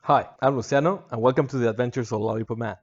Hi, I'm Luciano, and welcome to the adventures of LollypopMan.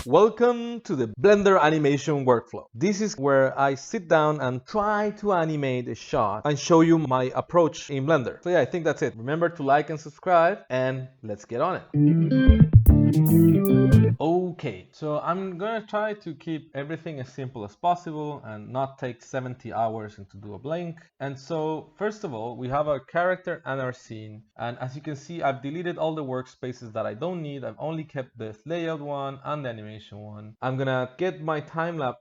Welcome to the Blender animation workflow. This is where I sit down and try to animate a shot and show you my approach in Blender. So yeah, I think that's it. Remember to like and subscribe, and let's get on it. Okay, so I'm gonna try to keep everything as simple as possible and not take 70 hours to do a blink. And so first of all, we have our character and our scene. And as you can see, I've deleted all the workspaces that I don't need. I've only kept the layout one and the animation one. I'm gonna get my timeline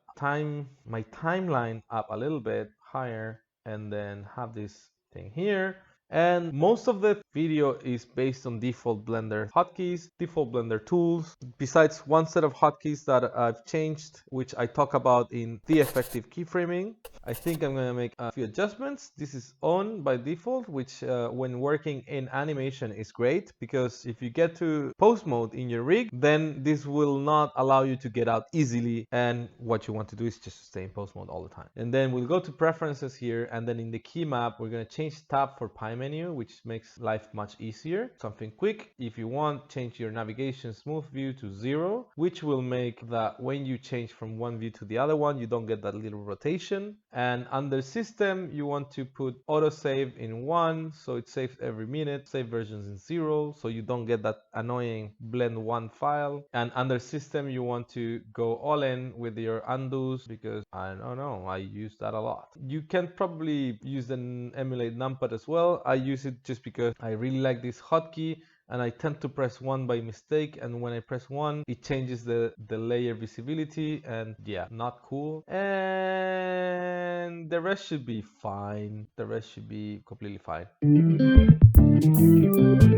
up a little bit higher and then have this thing here. And most of the video is based on default Blender hotkeys, default Blender tools, besides one set of hotkeys that I've changed, which I talk about in the effective keyframing. I think I'm going to make a few adjustments. This is on by default, which when working in animation is great, because if you get to post mode in your rig, then this will not allow you to get out easily. And what you want to do is just stay in post mode all the time. And then we'll go to preferences here, and then in the key map, we're going to change tab for pie menu, which makes life much easier. Something quick. If you want, change your navigation smooth view to 0, which will make that when you change from one view to the other one, you don't get that little rotation. And under system, you want to put autosave in 1, so it saves every minute. Save versions in 0, so you don't get that annoying blend 1 file. And under system, you want to go all in with your undos, because I don't know, I use that a lot. You can probably use an emulate numpad as well. I use it just because I really like this hotkey, and I tend to press 1 by mistake, and when I press 1 it changes the layer visibility, and yeah, not cool. And the rest should be fine. The rest should be completely fine.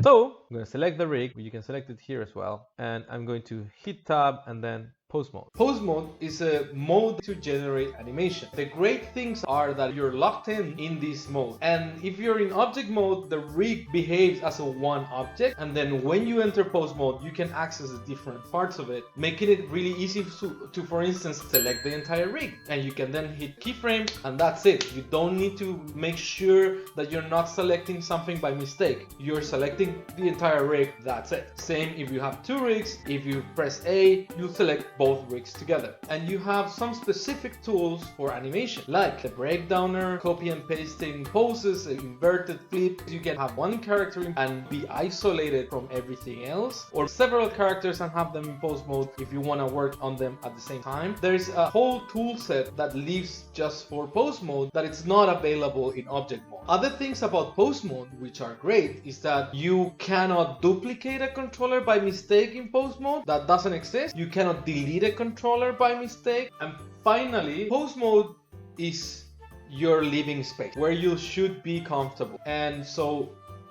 So I'm going to select the rig. You can select it here as well, and I'm going to hit tab and then pose mode. Pose mode is a mode to generate animation. The great things are that you're locked in this mode, and if you're in object mode, the rig behaves as a one object, and then when you enter pose mode, you can access the different parts of it, making it really easy to for instance, select the entire rig, and you can then hit keyframe, and that's it. You don't need to make sure that you're not selecting something by mistake. You're selecting the entire rig, that's it. Same if you have two rigs. If you press A, you'll select both rigs together. And you have some specific tools for animation, like the breakdowner, copy and pasting poses, inverted flip. You can have one character and be isolated from everything else, or several characters and have them in pose mode if you want to work on them at the same time. There's a whole tool set that lives just for pose mode that it's not available in object mode. Other things about pose mode which are great is that you cannot duplicate a controller by mistake in pose mode. That doesn't exist. You cannot delete a controller by mistake. And finally, pose mode is your living space where you should be comfortable. And so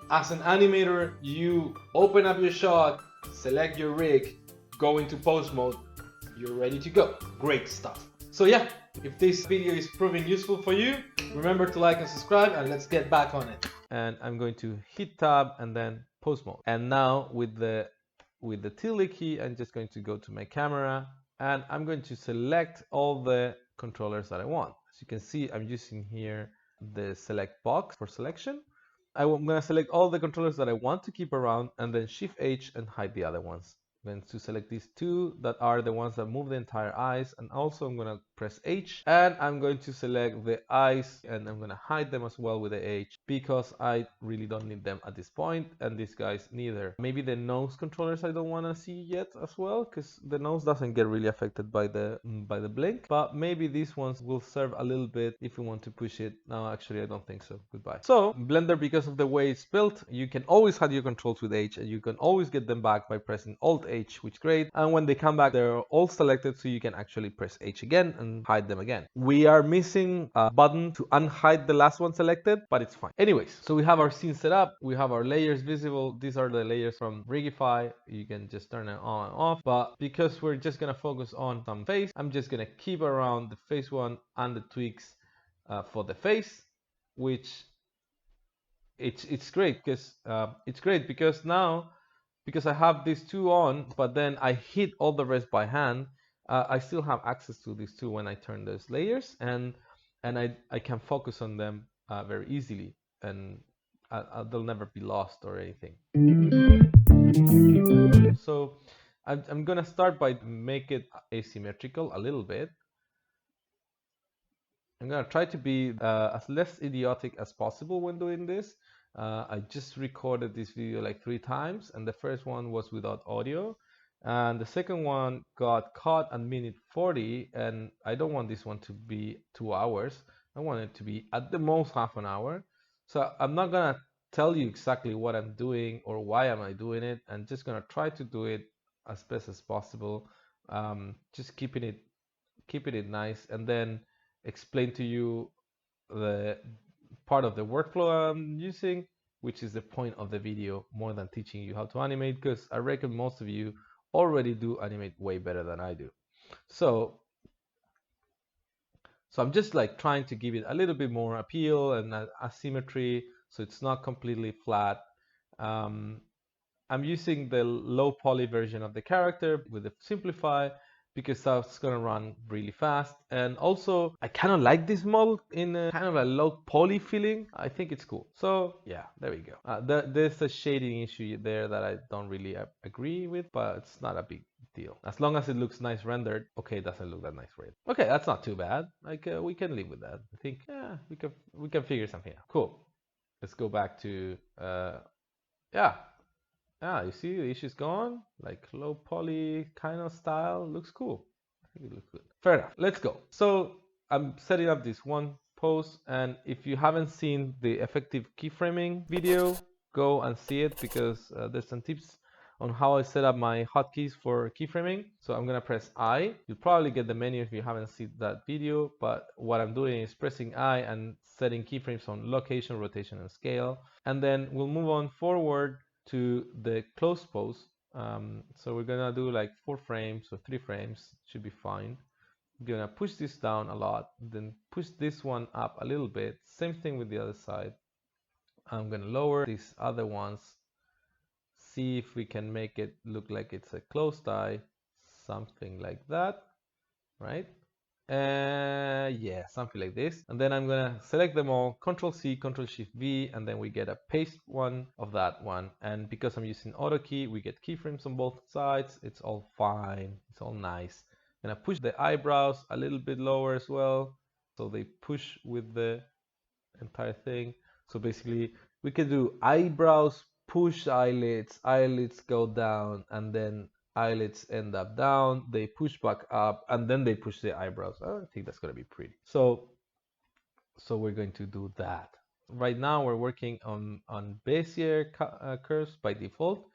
as an animator, you open up your shot, select your rig, go into pose mode, you're ready to go. Great stuff. So yeah, if this video is proving useful for you, remember to like and subscribe, and let's get back on it. And I'm going to hit tab and then pose mode. And now with the tilde key, I'm just going to go to my camera, and I'm going to select all the controllers that I want. As you can see, I'm using here the select box for selection. I'm going to select all the controllers that I want to keep around, and then Shift H and hide the other ones. I'm going to select these two that are the ones that move the entire eyes, and also I'm going to press H, and I'm going to select the eyes, and I'm going to hide them as well with the H, because I really don't need them at this point, and these guys neither. Maybe the nose controllers I don't want to see yet as well, because the nose doesn't get really affected by the blink, but maybe these ones will serve a little bit if we want to push it. No, actually I don't think so. Goodbye. So Blender, because of the way it's built, you can always hide your controls with H, and you can always get them back by pressing Alt H, which is great. And when they come back, they're all selected, so you can actually press H again and hide them again. We are missing a button to unhide the last one selected, but it's fine. Anyways, so we have our scene set up, we have our layers visible. These are the layers from Rigify. You can just turn it on and off, but because we're just gonna focus on some face, I'm just gonna keep around the face one and the tweaks for the face, which it's great because now, because I have these two on, but then I hit all the rest by hand, I still have access to these two when I turn those layers, and I can focus on them very easily. And they'll never be lost or anything. So I'm gonna start by make it asymmetrical a little bit. I'm gonna try to be as less idiotic as possible when doing this. I just recorded this video like 3 times, and the first one was without audio, and the second one got caught at minute 40, and I don't want this one to be 2 hours. I want it to be at the most half an hour. So I'm not gonna tell you exactly what I'm doing or why am I doing it. I'm just gonna try to do it as best as possible, just keeping it nice, and then explain to you the part of the workflow I'm using, which is the point of the video, more than teaching you how to animate, because I reckon most of you already do animate way better than I do. So I'm just like trying to give it a little bit more appeal and asymmetry, so it's not completely flat. I'm using the low poly version of the character with the simplify, because that's gonna run really fast. And also, I kind of like this model in a kind of a low poly feeling. I think it's cool. So yeah, there we go. There's a shading issue there that I don't really agree with, but it's not a big deal. As long as it looks nice rendered. Okay, it doesn't look that nice rendered. Okay, that's not too bad. Like we can live with that. I think yeah, we can figure something out. Cool. Let's go back to yeah. Ah, you see the issue's gone. Like low poly kind of style. Looks cool. I think it looks good. Fair enough. Let's go. So I'm setting up this one pose, and if you haven't seen the effective keyframing video, go and see it, because there's some tips on how I set up my hotkeys for keyframing. So I'm gonna press I. You'll probably get the menu if you haven't seen that video, but what I'm doing is pressing I and setting keyframes on location, rotation, and scale. And then we'll move on forward to the close pose. So we're gonna do like 4 frames or 3 frames, should be fine. I'm gonna push this down a lot, then push this one up a little bit. Same thing with the other side. I'm gonna lower these other ones, see if we can make it look like it's a closed eye, something like that, right? Yeah, something like this. And then I'm gonna select them all, Control C, Control Shift V, and then we get a paste one of that one. And because I'm using auto key, we get keyframes on both sides. It's all fine. It's all nice. I'm gonna push the eyebrows a little bit lower as well, so they push with the entire thing. So basically, we can do eyebrows, push eyelids, eyelids go down, and then eyelids end up down, they push back up, and then they push the eyebrows. I think that's gonna be pretty. So we're going to do that. Right now we're working on Bezier curves by default.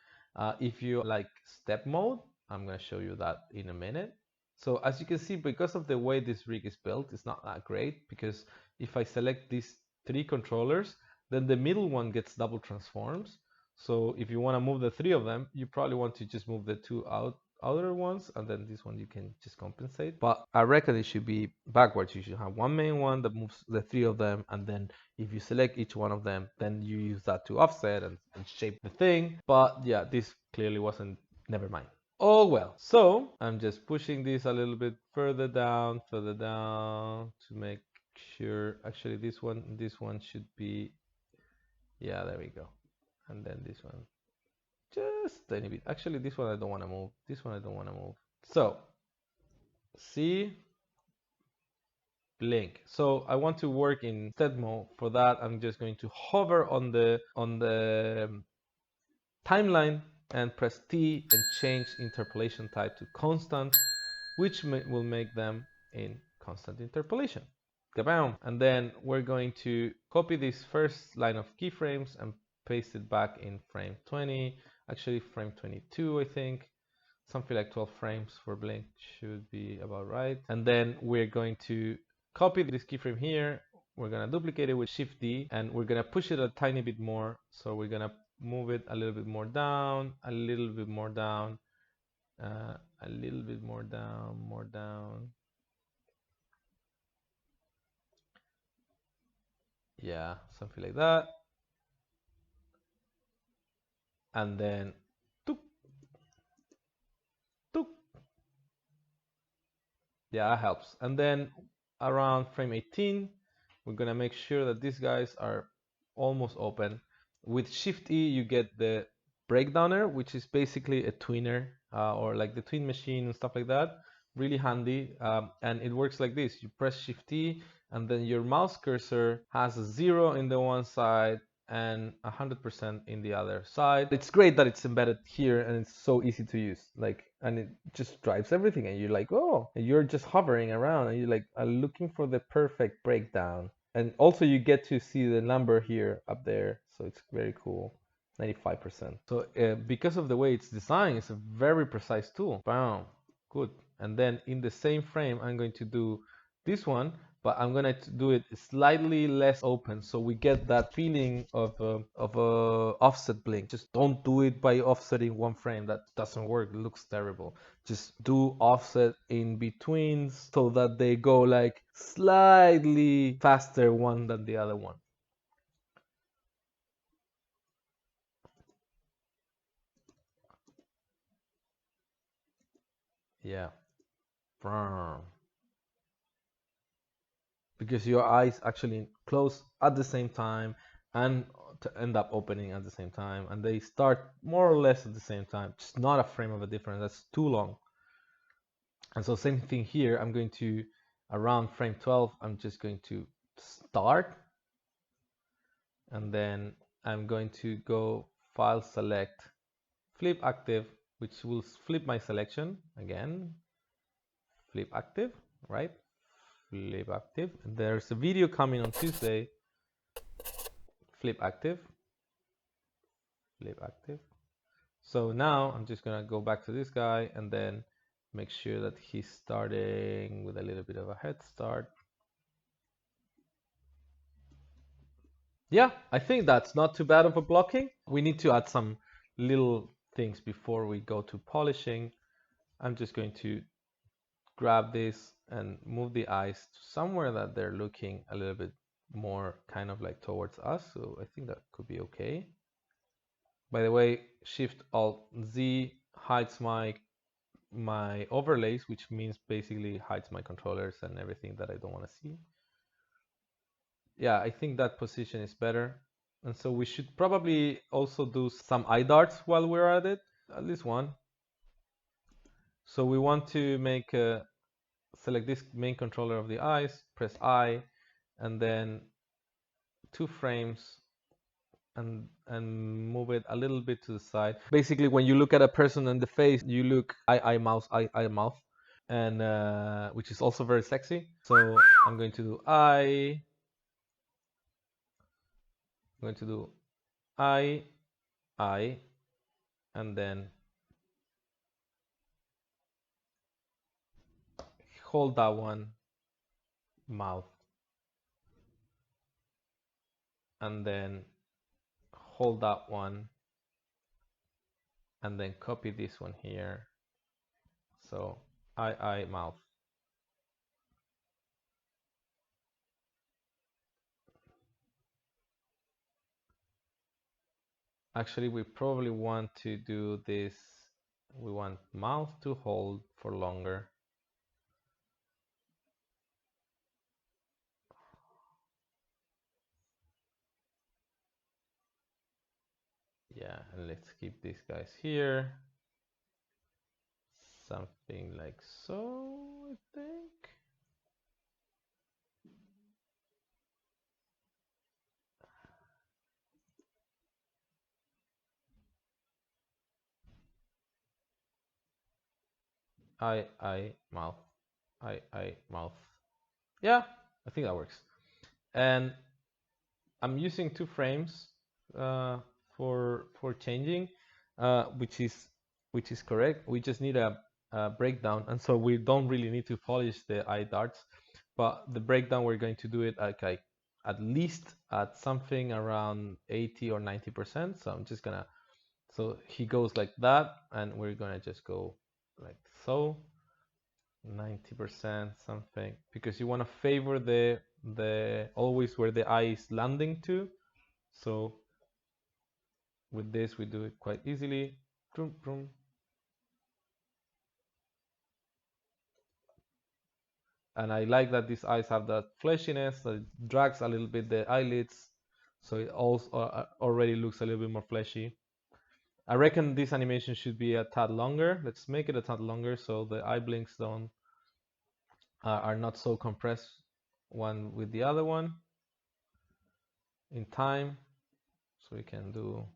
If you like step mode, I'm gonna show you that in a minute. So as you can see, because of the way this rig is built, it's not that great, because if I select these 3 controllers, then the middle one gets double transforms. So if you want to move the 3 of them, you probably want to just move the 2 outer ones, and then this one you can just compensate. But I reckon it should be backwards. You should have one main one that moves the 3 of them, and then if you select each one of them, then you use that to offset and shape the thing. But yeah, this clearly wasn't, never mind. Oh well. So I'm just pushing this a little bit further down to make sure. Actually, this one should be, yeah, there we go. And then this one, just tiny bit. Actually, this one I don't want to move. This one I don't want to move. So see, blink. So I want to work in stead mode. For that, I'm just going to hover on the timeline and press T and change interpolation type to constant, which will make them in constant interpolation. Kabam! And then we're going to copy this first line of keyframes and paste it back in frame 20, actually frame 22, I think. Something like 12 frames for blink should be about right. And then we're going to copy this keyframe here. We're gonna duplicate it with Shift D, and we're gonna push it a tiny bit more. So we're gonna move it a little bit more down, a little bit more down, a little bit more down, more down. Yeah, something like that. And then toop, toop. Yeah, that helps. And then around frame 18, we're gonna make sure that these guys are almost open. With Shift E, you get the breakdowner, which is basically a twinner or like the twin machine and stuff like that. Really handy. And it works like this. You press Shift E, and then your mouse cursor has a 0 in the one side and 100% in the other side. It's great that it's embedded here and it's so easy to use. Like, and it just drives everything. And you're like, oh, and you're just hovering around and you're like, I'm looking for the perfect breakdown. And also you get to see the number here up there, so it's very cool. 95%. So because of the way it's designed, it's a very precise tool. Bam, good. And then in the same frame, I'm going to do this one, but I'm gonna do it slightly less open, so we get that feeling of a offset blink. Just don't do it by offsetting one frame. That doesn't work. It looks terrible. Just do offset in betweens so that they go like slightly faster one than the other one. Yeah. Because your eyes actually close at the same time and to end up opening at the same time, and they start more or less at the same time. Just not a frame of a difference. That's too long. And so same thing here. I'm going to, around frame 12, I'm just going to start, and then I'm going to go file select flip active, which will flip my selection again. Flip active, right? Flip active. And there's a video coming on Tuesday. Flip active. Flip active. So now I'm just gonna go back to this guy and then make sure that he's starting with a little bit of a head start. Yeah, I think that's not too bad of a blocking. We need to add some little things before we go to polishing. I'm just going to grab this and move the eyes to somewhere that they're looking a little bit more kind of like towards us. So I think that could be okay. By the way, Shift Alt Z hides my overlays, which means basically hides my controllers and everything that I don't want to see. Yeah, I think that position is better. And so we should probably also do some eye darts while we're at it, at least one. So we want to make select this main controller of the eyes, press I, and then 2 frames and move it a little bit to the side. Basically, when you look at a person in the face, you look eye, mouth, eye, mouth, and which is also very sexy. So I'm going to do eye. I'm going to do eye, and then hold that one, mouth, and then hold that one, and then copy this one here. So eye, mouth. Actually, we probably want to do this. We want mouth to hold for longer. Yeah, and let's keep these guys here. Something like so, I think. Eye, mouth. Eye, mouth. Yeah, I think that works. And I'm using 2 frames for changing, which is correct. We just need a breakdown, and so we don't really need to polish the eye darts. But the breakdown, we're going to do it like at least at something around 80 or 90%. So I'm just gonna, so he goes like that, and we're gonna just go like so, 90% something, because you want to favor the always where the eye is landing to. So with this, we do it quite easily. Vroom, vroom. And I like that these eyes have that fleshiness that drags a little bit the eyelids. so it also already looks a little bit more fleshy. I reckon this animation should be a tad longer. Let's make it a tad longer so the eye blinks don't are not so compressed one with the other one in time. So we can do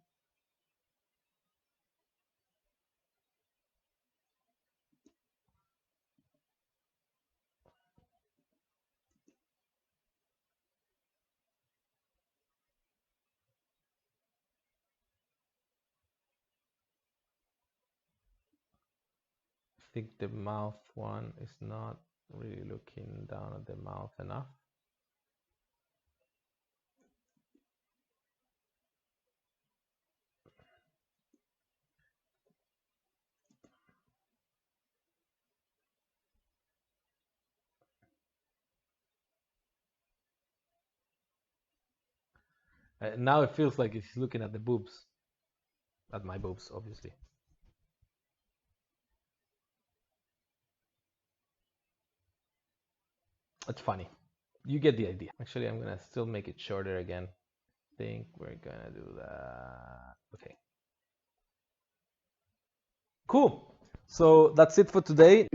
I think the mouth one is not really looking down at the mouth enough. Now it feels like it's looking at the boobs, at my boobs, obviously. It's funny. You get the idea. Actually, I'm gonna still make it shorter again. I think we're gonna do that. Okay. Cool. So that's it for today.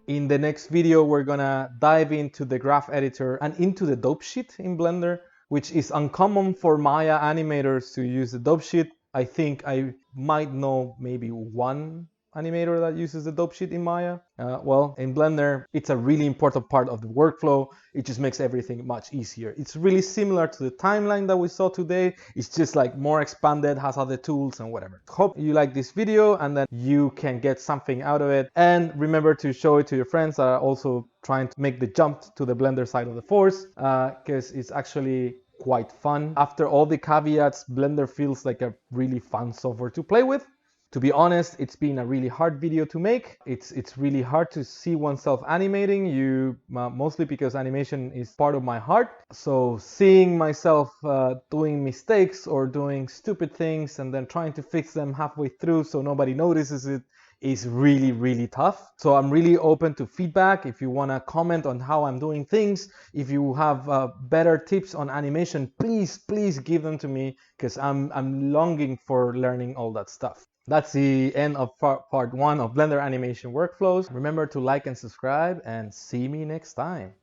In the next video, we're gonna dive into the graph editor and into the dopesheet in Blender, which is uncommon for Maya animators to use the dopesheet. I think I might know maybe one animator that uses the dopesheet in Maya. Well, in Blender, it's a really important part of the workflow. It just makes everything much easier. It's really similar to the timeline that we saw today. It's just like more expanded, has other tools and whatever. Hope you like this video and that you can get something out of it. And remember to show it to your friends that are also trying to make the jump to the Blender side of the force, because it's actually quite fun. After all the caveats, Blender feels like a really fun software to play with. To be honest, it's been a really hard video to make. It's really hard to see oneself animating, mostly because animation is part of my heart. So seeing myself doing mistakes or doing stupid things and then trying to fix them halfway through so nobody notices it is really, really tough. So I'm really open to feedback. If you want to comment on how I'm doing things, if you have better tips on animation, please give them to me, because I'm longing for learning all that stuff. That's the end of part 1 of Blender animation workflows. Remember to like and subscribe, and see me next time.